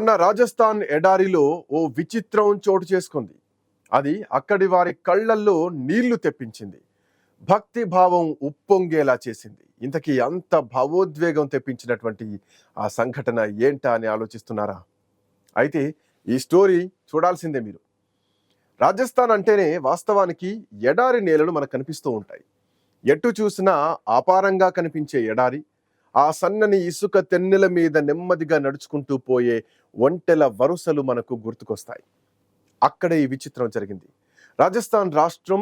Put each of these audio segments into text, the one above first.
మొన్న రాజస్థాన్ ఎడారిలో ఓ విచిత్రం చోటు చేసుకుంది. అది అక్కడి వారి కళ్ళల్లో నీళ్లు తెప్పించింది. భక్తి భావం ఉప్పొంగేలా చేసింది. ఇంతకీ అంత భావోద్వేగం తెప్పించినటువంటి ఆ సంఘటన ఏంటా అని ఆలోచిస్తున్నారా? అయితే ఈ స్టోరీ చూడాల్సిందే మీరు. రాజస్థాన్ అంటేనే వాస్తవానికి ఎడారి నేలలు మనకు కనిపిస్తూ ఉంటాయి. ఎటు చూసినా అపారంగా కనిపించే ఎడారి, ఆ సన్నని ఇసుక తెన్నెల మీద నెమ్మదిగా నడుచుకుంటూ పోయే ఒంటెల వరుసలు మనకు గుర్తుకొస్తాయి. అక్కడే ఈ విచిత్రం జరిగింది. రాజస్థాన్ రాష్ట్రం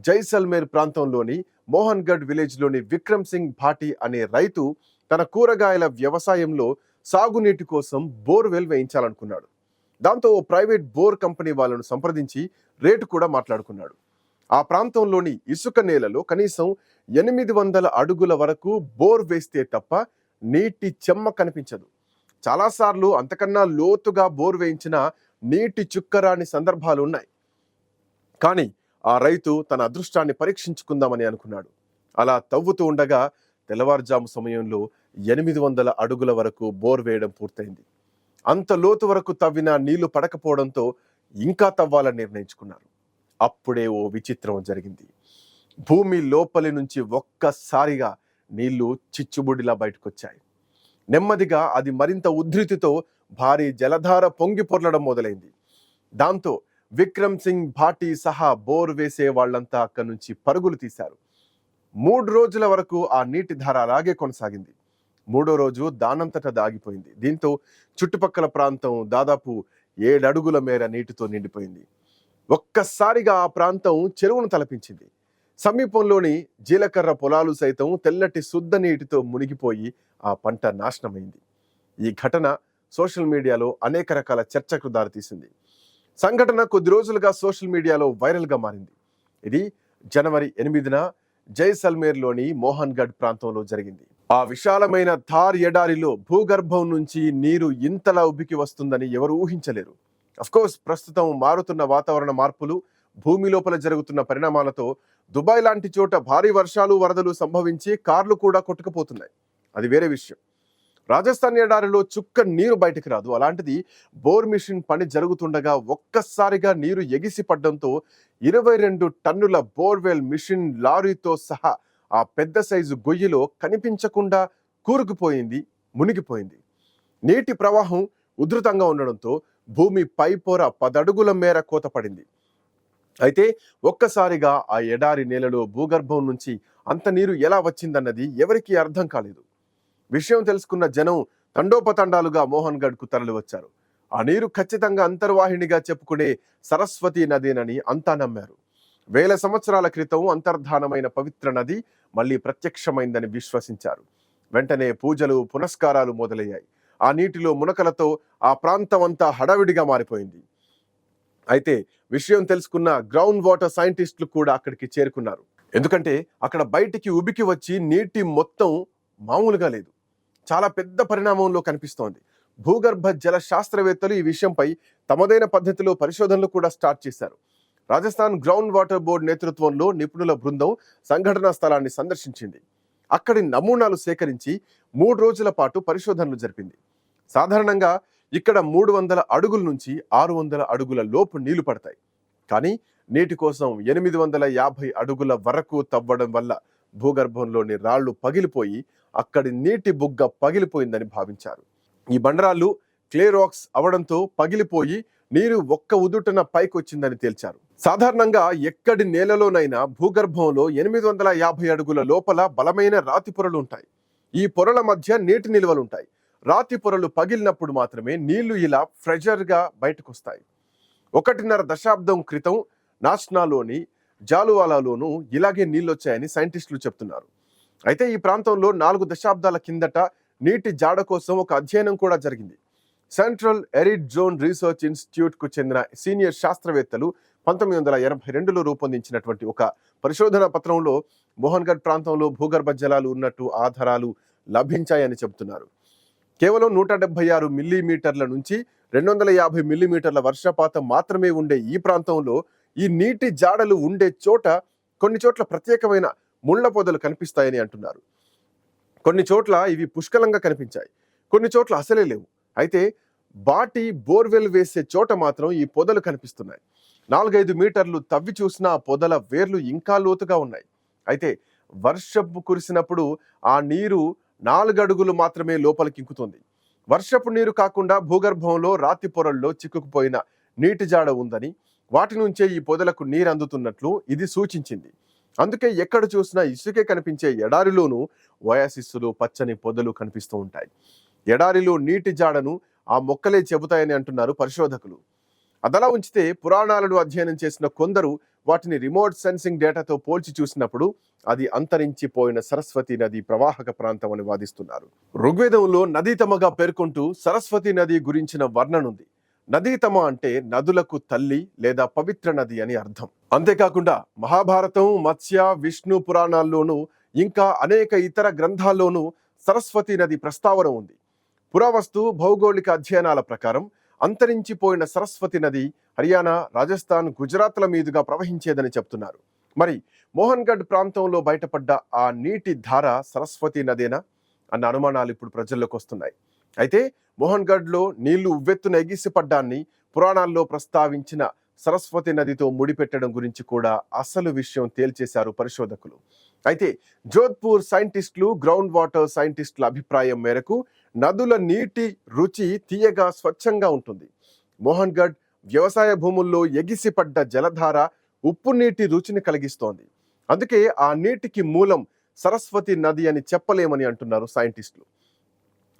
జైసల్మేర్ ప్రాంతంలోని మోహన్గఢ్ విలేజ్లోని విక్రమ్ సింగ్ భాటి అనే రైతు తన కూరగాయల వ్యవసాయంలో సాగునీటి కోసం బోర్వెల్ వేయించాలనుకున్నాడు. దాంతో ఓ ప్రైవేట్ బోర్ కంపెనీ వాళ్ళను సంప్రదించి రేటు కూడా మాట్లాడుకున్నాడు. ఆ ప్రాంతంలోని ఇసుక నేలలో కనీసం 800 అడుగుల వరకు బోర్ వేస్తే తప్ప నీటి చెమ్మ కనిపించదు. చాలాసార్లు అంతకన్నా లోతుగా బోర్ వేయించిన నీటి చుక్కరాని సందర్భాలు ఉన్నాయి. కానీ ఆ రైతు తన అదృష్టాన్ని పరీక్షించుకుందామని అనుకున్నాడు. అలా తవ్వుతూ ఉండగా తెల్లవారుజాము సమయంలో 800 అడుగుల వరకు బోర్ వేయడం పూర్తయింది. అంత లోతు వరకు తవ్వినా నీళ్లు పడకపోవడంతో ఇంకా తవ్వాలని నిర్ణయించుకున్నారు. అప్పుడే ఓ విచిత్రం జరిగింది. భూమి లోపలి నుంచి ఒక్కసారిగా నీళ్లు చిచ్చుబుడిలా బయటకొచ్చాయి. నెమ్మదిగా అది మరింత ఉధృతితో భారీ జలధార పొంగి పొర్లడం మొదలైంది. దాంతో విక్రమ్ సింగ్ భాటి సహా బోర్ వేసే వాళ్లంతా అక్కడి నుంచి పరుగులు తీశారు. 3 రోజుల వరకు ఆ నీటి ధార అలాగే కొనసాగింది. 3వ రోజు దానంతట దాగిపోయింది. దీంతో చుట్టుపక్కల ప్రాంతం దాదాపు 7 అడుగుల మేర నీటితో నిండిపోయింది. ఒక్కసారిగా ఆ ప్రాంతం చెరువును తలపించింది. సమీపంలోని జీలకర్ర పొలాలు సైతం తెల్లటి శుద్ధ నీటితో మునిగిపోయి ఆ పంట నాశనమైంది. ఈ ఘటన సోషల్ మీడియాలో అనేక రకాల చర్చకు దారితీసింది. సంఘటన కొద్ది రోజులుగా సోషల్ మీడియాలో వైరల్గా మారింది. ఇది జనవరి 8న జైసల్మేర్లోని మోహన్గఢ్ ప్రాంతంలో జరిగింది. ఆ విశాలమైన థార్ ఎడారిలో భూగర్భం నుంచి నీరు ఇంతలా ఉబ్బికి వస్తుందని ఎవరు ఊహించలేరు. అఫ్కోర్స్ ప్రస్తుతం మారుతున్న వాతావరణ మార్పులు, భూమి లోపల జరుగుతున్న పరిణామాలతో దుబాయ్ లాంటి చోట భారీ వర్షాలు, వరదలు సంభవించి కార్లు కూడా కొట్టుకుపోతున్నాయి. అది వేరే విషయం. రాజస్థాన్ ఎడారిలో చుక్క నీరు బయటకు రాదు. అలాంటిది బోర్ మిషన్ పని జరుగుతుండగా ఒక్కసారిగా నీరు ఎగిసి పడ్డంతో 22 టన్నుల బోర్వెల్ మిషన్ లారీతో సహా ఆ పెద్ద సైజు గొయ్యిలో కనిపించకుండా కూరుకుపోయింది, మునిగిపోయింది. నీటి ప్రవాహం ఉధృతంగా ఉండడంతో భూమి పై పొర 10 అడుగుల మేర కోతపడింది. అయితే ఒక్కసారిగా ఆ ఎడారి నేలలో భూగర్భం నుంచి అంత నీరు ఎలా వచ్చిందన్నది ఎవరికీ అర్థం కాలేదు. విషయం తెలుసుకున్న జనం తండోపతండాలుగా మోహన్గఢ్కు తరలి వచ్చారు. ఆ నీరు ఖచ్చితంగా అంతర్వాహినిగా చెప్పుకునే సరస్వతి నదేనని అంతా నమ్మారు. వేల సంవత్సరాల క్రితం అంతర్ధానమైన పవిత్ర నది మళ్ళీ ప్రత్యక్షమైందని విశ్వసించారు. వెంటనే పూజలు, పునస్కారాలు మొదలయ్యాయి. ఆ నీటిలో మునకలతో ఆ ప్రాంతం అంతా హడావిడిగా మారిపోయింది. అయితే విషయం తెలుసుకున్న గ్రౌండ్ వాటర్ సైంటిస్టులు కూడా అక్కడికి చేరుకున్నారు. ఎందుకంటే అక్కడ బయటికి ఉబికి వచ్చి నీటి మొత్తం మామూలుగా లేదు, చాలా పెద్ద పరిణామంలో కనిపిస్తోంది. భూగర్భ జల శాస్త్రవేత్తలు ఈ విషయంపై తమదైన పద్ధతిలో పరిశోధనలు కూడా స్టార్ట్ చేశారు. రాజస్థాన్ గ్రౌండ్ వాటర్ బోర్డు నేతృత్వంలో నిపుణుల బృందం సంఘటనా స్థలాన్ని సందర్శించింది. అక్కడి నమూనాలు సేకరించి 3 రోజుల పాటు పరిశోధనలు జరిపింది. సాధారణంగా ఇక్కడ 300 అడుగుల నుంచి 600 అడుగుల లోపు నీళ్లు పడతాయి. కానీ నీటి కోసం 850 అడుగుల వరకు తవ్వడం వల్ల భూగర్భంలోని రాళ్లు పగిలిపోయి అక్కడి నీటి బుగ్గ పగిలిపోయిందని భావించారు. ఈ బండరాళ్ళు క్లే రాక్స్ అవడంతో పగిలిపోయి నీరు ఒక్క ఉదుటన పైకొచ్చిందని తేల్చారు. సాధారణంగా ఎక్కడి నేలలోనైనా భూగర్భంలో 850 అడుగుల లోపల బలమైన రాతి పొరలు ఉంటాయి. ఈ పొరల మధ్య నీటి నిల్వలుంటాయి. రాతి పొరలు పగిలినప్పుడు మాత్రమే నీళ్లు ఇలా ఫ్రెజర్గా బయటకొస్తాయి. 1.5 దశాబ్దం క్రితం నాస్నాలోని జాలువాలాలోనూ ఇలాగే నీళ్ళొచ్చాయని సైంటిస్టులు చెప్తున్నారు. అయితే ఈ ప్రాంతంలో 4 దశాబ్దాల కిందట నీటి జాడ కోసం ఒక అధ్యయనం కూడా జరిగింది. సెంట్రల్ ఎరిడ్ జోన్ రీసెర్చ్ ఇన్స్టిట్యూట్కు చెందిన సీనియర్ శాస్త్రవేత్తలు 1982లో రూపొందించినటువంటి ఒక పరిశోధనా పత్రంలో మోహన్గఢ్ ప్రాంతంలో భూగర్భ జలాలు ఉన్నట్టు ఆధారాలు లభించాయని చెబుతున్నారు. కేవలం 176 మిల్లీమీటర్ల నుంచి 250 మిల్లీమీటర్ల వర్షపాతం మాత్రమే ఉండే ఈ ప్రాంతంలో ఈ నీటి జాడలు ఉండే చోట కొన్ని చోట్ల ప్రత్యేకమైన ముళ్ల పొదలు కనిపిస్తాయని అంటున్నారు. కొన్ని చోట్ల ఇవి పుష్కలంగా కనిపించాయి, కొన్ని చోట్ల అసలే లేవు. అయితే బాటి బోర్వెల్ వేసే చోట మాత్రం ఈ పొదలు కనిపిస్తున్నాయి. 4-5 మీటర్లు తవ్వి చూసినా ఆ పొదల వేర్లు ఇంకా లోతుగా ఉన్నాయి. అయితే వర్షపు కురిసినప్పుడు ఆ నీరు 4 అడుగులు మాత్రమే లోపలికి ఇంకుతుంది. వర్షపు నీరు కాకుండా భూగర్భంలో రాతి పొరల్లో చిక్కుకుపోయిన నీటి జాడ ఉందని, వాటి నుంచే ఈ పొదలకు నీరు అందుతున్నట్లు ఇది సూచించింది. అందుకే ఎక్కడ చూసినా ఇసుకే కనిపించే ఎడారిలోనూ ఓయాసిస్సులు, పచ్చని పొదలు కనిపిస్తూ ఉంటాయి. ఎడారిలో నీటి జాడను ఆ మొక్కలే చెబుతాయని అంటున్నారు పరిశోధకులు. అదలా ఉంచితే పురాణాలను అధ్యయనం చేసిన కొందరు వాటిని రిమోట్ సెన్సింగ్ డేటాతో పోల్చి చూసినప్పుడు అది అంతరించిపోయిన సరస్వతి నది ప్రవాహక ప్రాంతం అని వాదిస్తున్నారు. ఋగ్వేదంలో నదీతమగా పేర్కొంటూ సరస్వతి నది గురించిన వర్ణనుంది. నదీతమ అంటే నదులకు తల్లి లేదా పవిత్ర నది అని అర్థం. అంతేకాకుండా మహాభారతం, మత్స్య, విష్ణు పురాణాల్లోనూ ఇంకా అనేక ఇతర గ్రంథాల్లోనూ సరస్వతి నది ప్రస్తావన ఉంది. పురావస్తు భౌగోళిక అధ్యయనాల ప్రకారం అంతరించిపోయిన సరస్వతి నది హర్యానా, రాజస్థాన్, గుజరాత్ల మీదుగా ప్రవహించేదని చెప్తున్నారు. మరి మోహన్గఢ్ ప్రాంతంలో బయటపడ్డ ఆ నీటి ధార సరస్వతి నదేనా అన్న అనుమానాలు ఇప్పుడు ప్రజల్లోకి వస్తున్నాయి. అయితే మోహన్గఢ్లో నీళ్లు ఉవ్వెత్తున ఎగిసిపడ్డాన్ని పురాణాల్లో ప్రస్తావించిన సరస్వతి నదితో ముడిపెట్టడం గురించి కూడా అసలు విషయం తేల్చేశారు పరిశోధకులు. అయితే జోధ్పూర్ సైంటిస్టులు, గ్రౌండ్ వాటర్ సైంటిస్టుల అభిప్రాయం మేరకు నదుల నీటి రుచి తీయగా, స్వచ్ఛంగా ఉంటుంది. మోహన్గఢ్ వ్యవసాయ భూముల్లో ఎగిసిపడ్డ జలధార ఉప్పు నీటి రుచిని కలిగిస్తోంది. అందుకే ఆ నీటికి మూలం సరస్వతి నది అని చెప్పలేమని అంటున్నారు సైంటిస్టులు.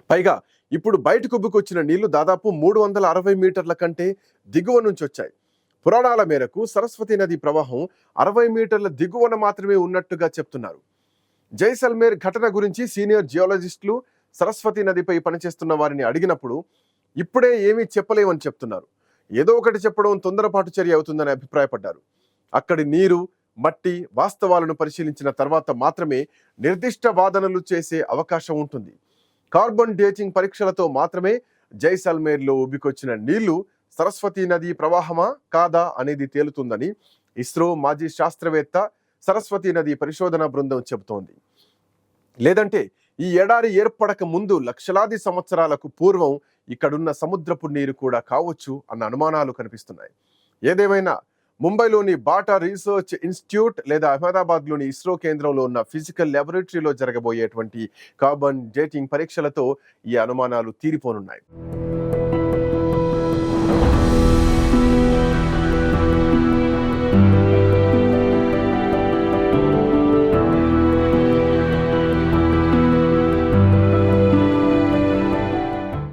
పైగా ఇప్పుడు బయటకు ఉబ్బుకొచ్చిన నీళ్లు దాదాపు 360 మీటర్ల కంటే దిగువ నుంచి వచ్చాయి. పురాణాల మేరకు సరస్వతి నది ప్రవాహం 60 మీటర్ల దిగువన మాత్రమే ఉన్నట్టుగా చెప్తున్నారు. జైసల్మేర్ ఘటన గురించి సీనియర్ జియాలజిస్టులు సరస్వతి నదిపై పనిచేస్తున్న వారిని అడిగినప్పుడు ఇప్పుడే ఏమీ చెప్పలేమని చెప్తున్నారు. ఏదో ఒకటి చెప్పడం తొందరపాటు చర్య అవుతుందని అభిప్రాయపడ్డారు. అక్కడి నీరు, మట్టి వాస్తవాలను పరిశీలించిన తర్వాత మాత్రమే నిర్దిష్ట వాదనలు చేసే అవకాశం ఉంటుంది. కార్బన్ డేటింగ్ పరీక్షలతో మాత్రమే జైసల్మేర్లో ఉబ్బికొచ్చిన నీళ్లు సరస్వతి నది ప్రవాహమా కాదా అనేది తేలుతుందని ఇస్రో మాజీ శాస్త్రవేత్త, సరస్వతి నది పరిశోధన బృందం చెబుతోంది. లేదంటే ఈ ఎడారి ఏర్పడక ముందు లక్షలాది సంవత్సరాలకు పూర్వం ఇక్కడున్న సముద్రపు నీరు కూడా కావచ్చు అన్న అనుమానాలు కనిపిస్తున్నాయి. ఏదేమైనా ముంబైలోని బాటా రీసెర్చ్ ఇన్స్టిట్యూట్ లేదా అహ్మదాబాద్లోని ఇస్రో కేంద్రంలో ఉన్న ఫిజికల్ ల్యాబొరేటరీలో జరగబోయేటువంటి కార్బన్ డేటింగ్ పరీక్షలతో ఈ అనుమానాలు తీరిపోనున్నాయి.